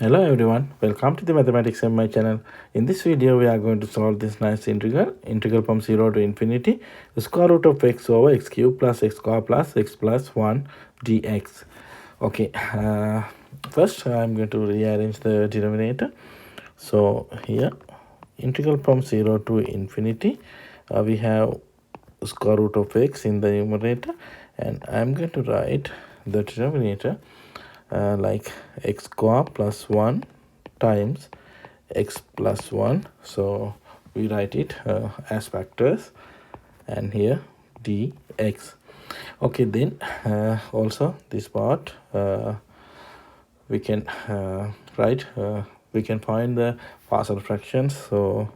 Hello everyone, welcome to the Mathematics and my channel. In this video, we are going to solve this nice integral from 0 to infinity, the square root of x over x cube plus x square plus x plus 1 dx. Okay, first I'm going to rearrange the denominator. So here, integral from 0 to infinity, we have square root of x in the numerator, and I'm going to write the denominator like x square plus 1 times x plus 1. So we write it as factors, and here dx. Okay, then also this part we can write, we can find the partial fractions, so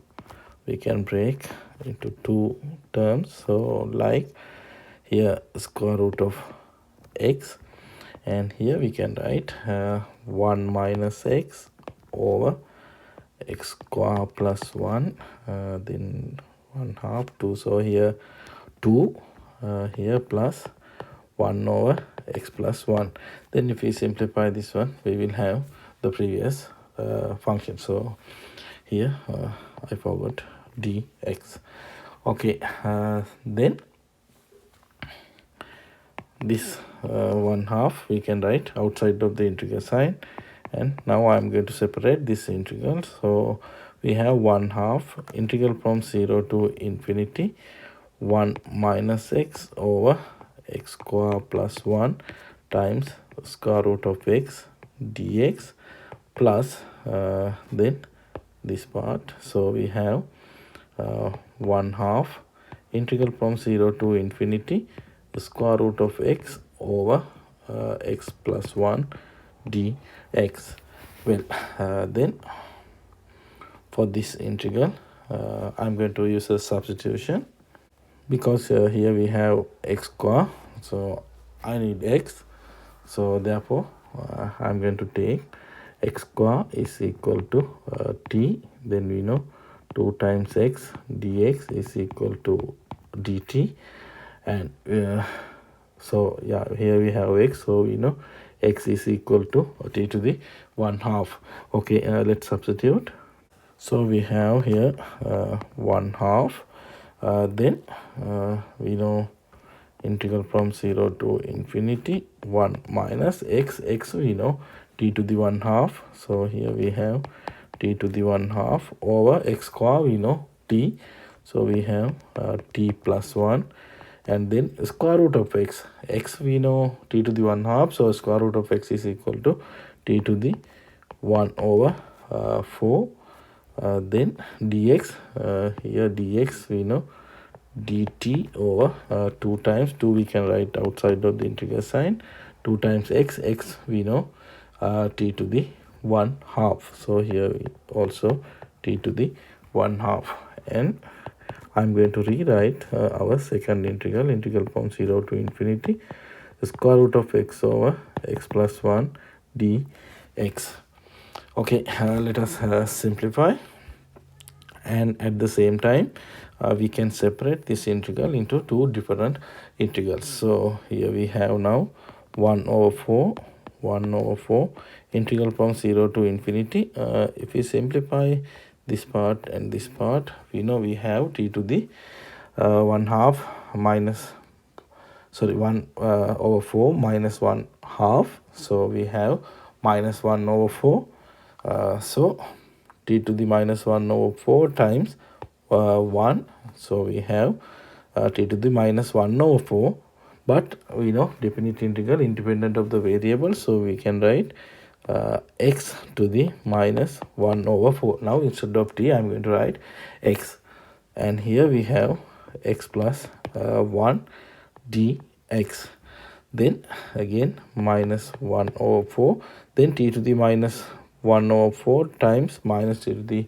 we can break into two terms. So like here square root of x, and here we can write 1 minus x over x square plus 1, then 1 half 2. So here 2, here plus 1 over x plus 1. Then if we simplify this one, we will have the previous function. So here I forgot dx. Okay, then this 1 half we can write outside of the integral sign, and now I'm going to separate this integral. So we have 1 half integral from 0 to infinity 1 minus x over x square plus 1 times square root of x dx plus then this part. So we have 1 half integral from 0 to infinity the square root of x over x plus 1 dx. Well, then for this integral, I'm going to use a substitution, because here we have x square, so I need x. So therefore, I'm going to take x square is equal to t. Then we know 2 times x dx is equal to dt. And so yeah, here we have x, so we know x is equal to t to the 1 half. Okay, let's substitute. So we have here 1 half, then we know integral from 0 to infinity 1 minus x we know t to the 1 half. So here we have t to the 1 half over x square, we know t, so we have t plus 1, and then square root of x we know t to the 1 half, so square root of x is equal to t to the 1 over 4. Then dx, here dx we know dt over 2 times 2 we can write outside of the integral sign, 2 times x we know t to the 1 half, so here we also t to the 1 half. And I'm going to rewrite our second integral from 0 to infinity the square root of x over x plus 1 dx. Okay, let us simplify, and at the same time we can separate this integral into two different integrals. So here we have now 1 over 4 integral from 0 to infinity. If we simplify this part and this part, we know we have t to the 1 half minus 1 over 4 minus 1 half, so we have minus 1 over 4. So t to the minus 1 over 4 times 1, so we have t to the minus 1 over 4, but we know definite integral independent of the variable, so we can write x to the minus 1 over 4. Now instead of t, I'm going to write x, and here we have x plus 1 dx. Then again minus 1 over 4, then t to the minus 1 over 4 times minus t to the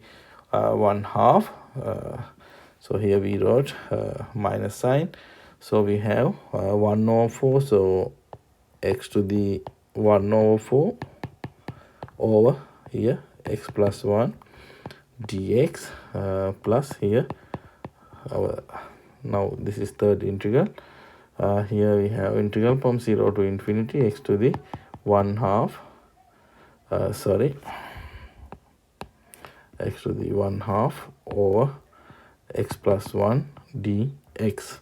1 half. So here we wrote minus sign, so we have 1 over 4, so x to the 1 over 4 over here x plus 1 dx plus here our, now this is third integral. Here we have integral from 0 to infinity x to the 1 half, x to the 1/2 over x plus 1 dx.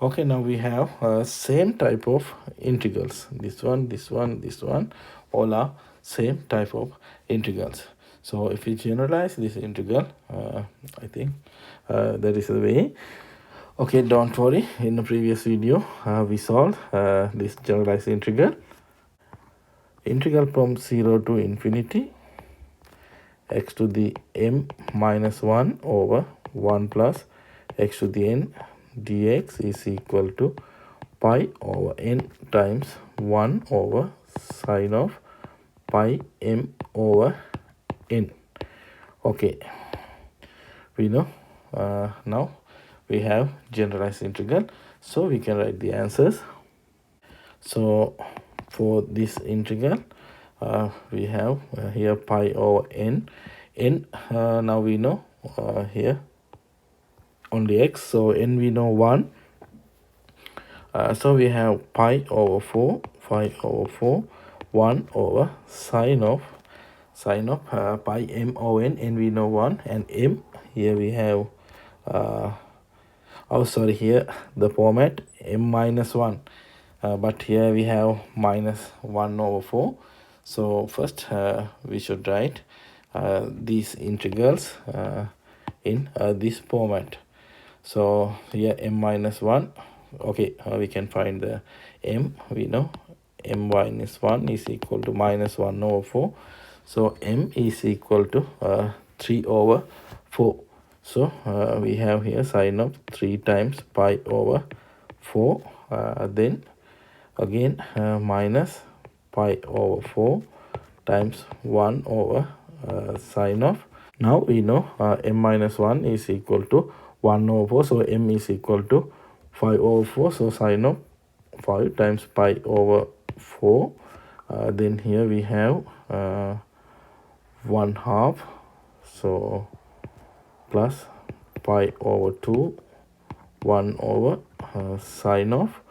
Okay, now we have same type of integrals. This one, this one, this one, all are same type of integrals. So if we generalize this integral, I think that is the way. Okay, don't worry, in the previous video we solved this generalized integral from 0 to infinity x to the m minus 1 over 1 plus x to the n dx is equal to pi over n times 1 over sine of pi m over n. Okay, we know now we have generalized integral, so we can write the answers. So for this integral we have here pi over n. Now we know here only x, so n we know 1. So we have pi over 4 1 over sine of pi m over n we know 1, and m here we have here the format m minus 1, but here we have minus 1 over 4. So first we should write these integrals in this format. So here m minus 1. Okay, we can find the m. We know m minus 1 is equal to minus 1 over 4. So m is equal to 3 over 4. So we have here sine of 3 times pi over 4. Then again minus pi over 4 times 1 over sine of. Now we know m minus 1 is equal to 1 over 4. So m is equal to 5 over 4. So sine of 5 times pi over 4. Then here we have 1/2. So plus pi over 2 1 over sine of.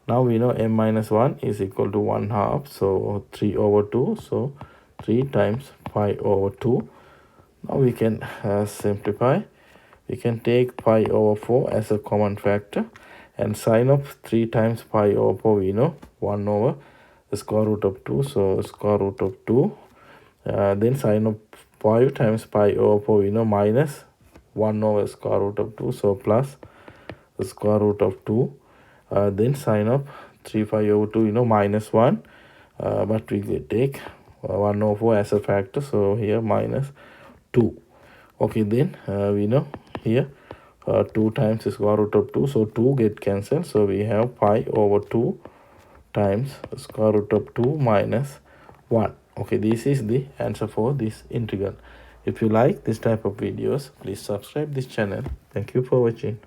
Now we know m minus 1 is equal to 1/2. So 3 over 2. So 3 times pi over 2. Now we can simplify. We can take pi over 4 as a common factor, and sine of 3 times pi over 4 we know 1 over the square root of 2. So square root of 2. Then sine of 5 times pi over 4 we know minus 1 over square root of 2. So plus the square root of 2. Then sine of 3 pi over 2 you know minus 1. But we take 1 over 4 as a factor. So here minus 2. Okay, then we know here 2 times the square root of 2. So 2 get cancelled. So we have pi over 2 times the square root of 2 minus 1. Okay, this is the answer for this integral. If you like this type of videos, please subscribe this channel. Thank you for watching.